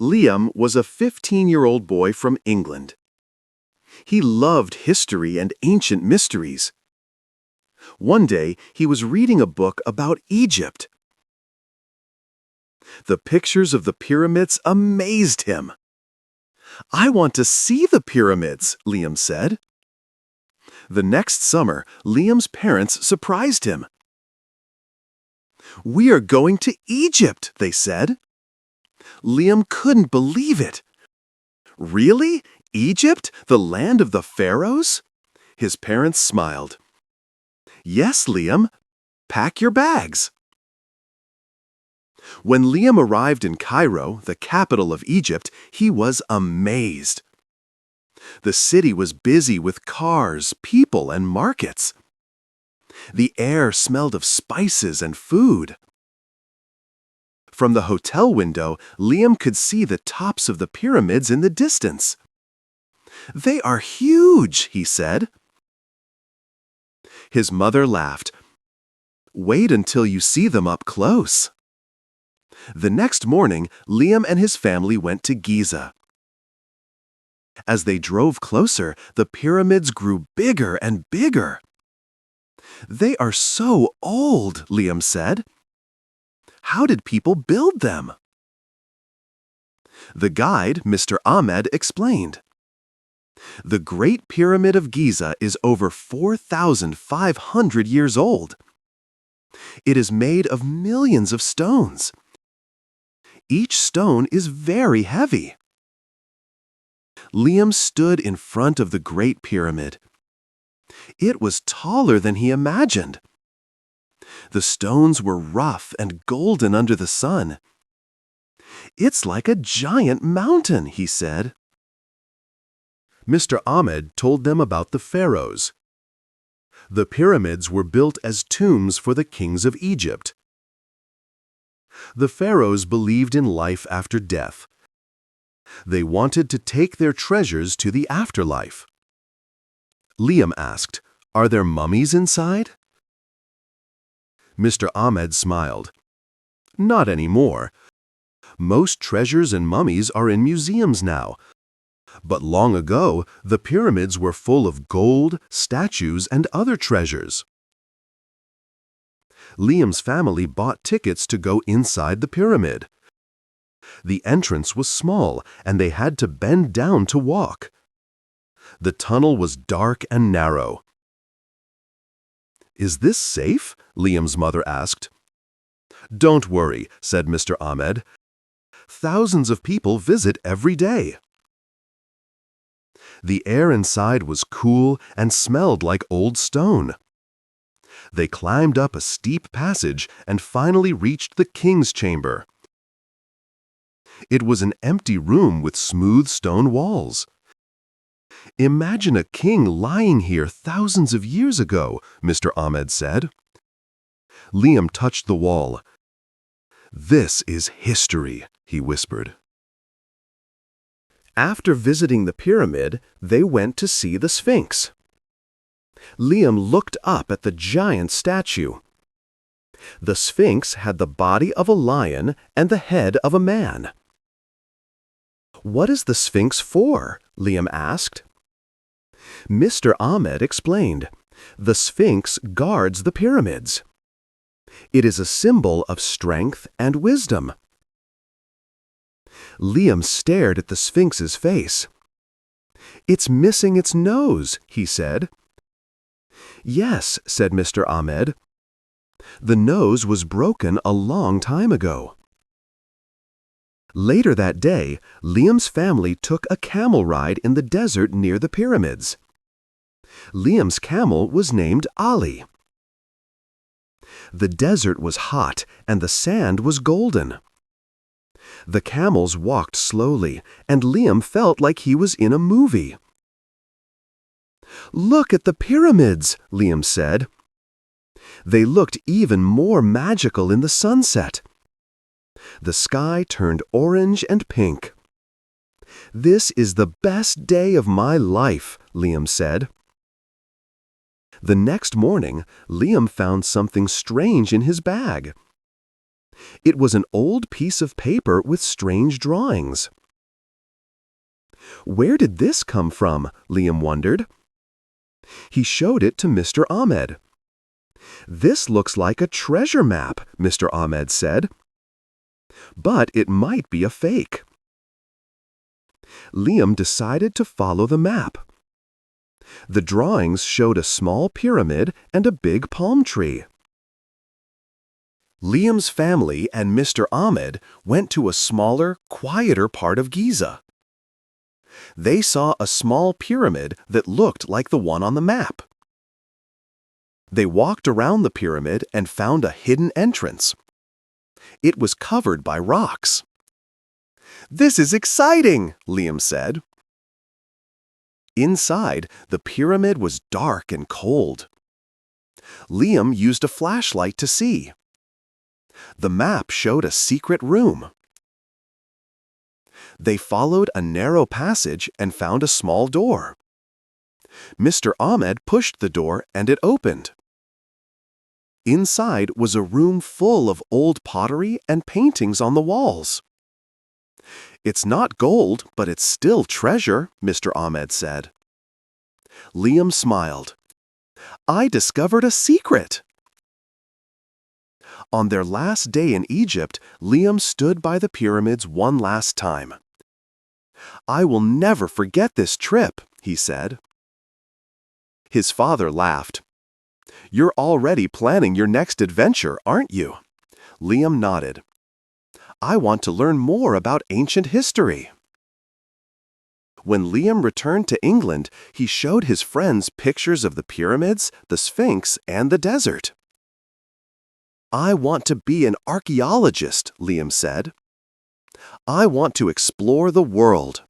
Liam was a 15-year-old boy from England. He loved history and ancient mysteries. One day, he was reading a book about Egypt. The pictures of the pyramids amazed him. "I want to see the pyramids," Liam said. The next summer, Liam's parents surprised him. "We are going to Egypt," they said. Liam couldn't believe it. "Really? Egypt, the land of the pharaohs?" His parents smiled. "Yes, Liam. Pack your bags." When Liam arrived in Cairo, the capital of Egypt, he was amazed. The city was busy with cars, people, and markets. The air smelled of spices and food. From the hotel window, Liam could see the tops of the pyramids in the distance. "They are huge," he said. His mother laughed. "Wait until you see them up close." The next morning, Liam and his family went to Giza. As they drove closer, the pyramids grew bigger and bigger. "They are so old," Liam said. "How did people build them?" The guide, Mr. Ahmed, explained. "The Great Pyramid of Giza is over 4,500 years old. It is made of millions of stones. Each stone is very heavy." Liam stood in front of the Great Pyramid. It was taller than he imagined. The stones were rough and golden under the sun. "It's like a giant mountain," he said. Mr. Ahmed told them about the pharaohs. The pyramids were built as tombs for the kings of Egypt. The pharaohs believed in life after death. They wanted to take their treasures to the afterlife. Liam asked, "Are there mummies inside?" Mr. Ahmed smiled. "Not anymore. Most treasures and mummies are in museums now. But long ago, the pyramids were full of gold, statues, and other treasures." Liam's family bought tickets to go inside the pyramid. The entrance was small, and they had to bend down to walk. The tunnel was dark and narrow. "Is this safe?" Liam's mother asked. "Don't worry," said Mr. Ahmed. "Thousands of people visit every day." The air inside was cool and smelled like old stone. They climbed up a steep passage and finally reached the king's chamber. It was an empty room with smooth stone walls. "Imagine a king lying here thousands of years ago," Mr. Ahmed said. Liam touched the wall. "This is history," he whispered. After visiting the pyramid, they went to see the Sphinx. Liam looked up at the giant statue. The Sphinx had the body of a lion and the head of a man. "What is the Sphinx for?" Liam asked. Mr. Ahmed explained. "The Sphinx guards the pyramids. It is a symbol of strength and wisdom." Liam stared at the Sphinx's face. "It's missing its nose," he said. "Yes," said Mr. Ahmed. "The nose was broken a long time ago." Later that day, Liam's family took a camel ride in the desert near the pyramids. Liam's camel was named Ali. The desert was hot and the sand was golden. The camels walked slowly, and Liam felt like he was in a movie. "Look at the pyramids," Liam said. They looked even more magical in the sunset. The sky turned orange and pink. "This is the best day of my life," Liam said. The next morning, Liam found something strange in his bag. It was an old piece of paper with strange drawings. Where did this come from? Liam wondered. He showed it to Mr. Ahmed. This looks like a treasure map, Mr. Ahmed said. But it might be a fake. Liam decided to follow the map. The drawings showed a small pyramid and a big palm tree. Liam's family and Mr. Ahmed went to a smaller, quieter part of Giza. They saw a small pyramid that looked like the one on the map. They walked around the pyramid and found a hidden entrance. It was covered by rocks. "This is exciting," Liam said. Inside, the pyramid was dark and cold. Liam used a flashlight to see. The map showed a secret room. They followed a narrow passage and found a small door. Mr. Ahmed pushed the door and it opened. Inside was a room full of old pottery and paintings on the walls. "It's not gold, but it's still treasure," Mr. Ahmed said. Liam smiled. "I discovered a secret." On their last day in Egypt, Liam stood by the pyramids one last time. "I will never forget this trip," he said. His father laughed. "You're already planning your next adventure, aren't you?" Liam nodded. "I want to learn more about ancient history." When Liam returned to England, he showed his friends pictures of the pyramids, the Sphinx, and the desert. "I want to be an archaeologist," Liam said. "I want to explore the world."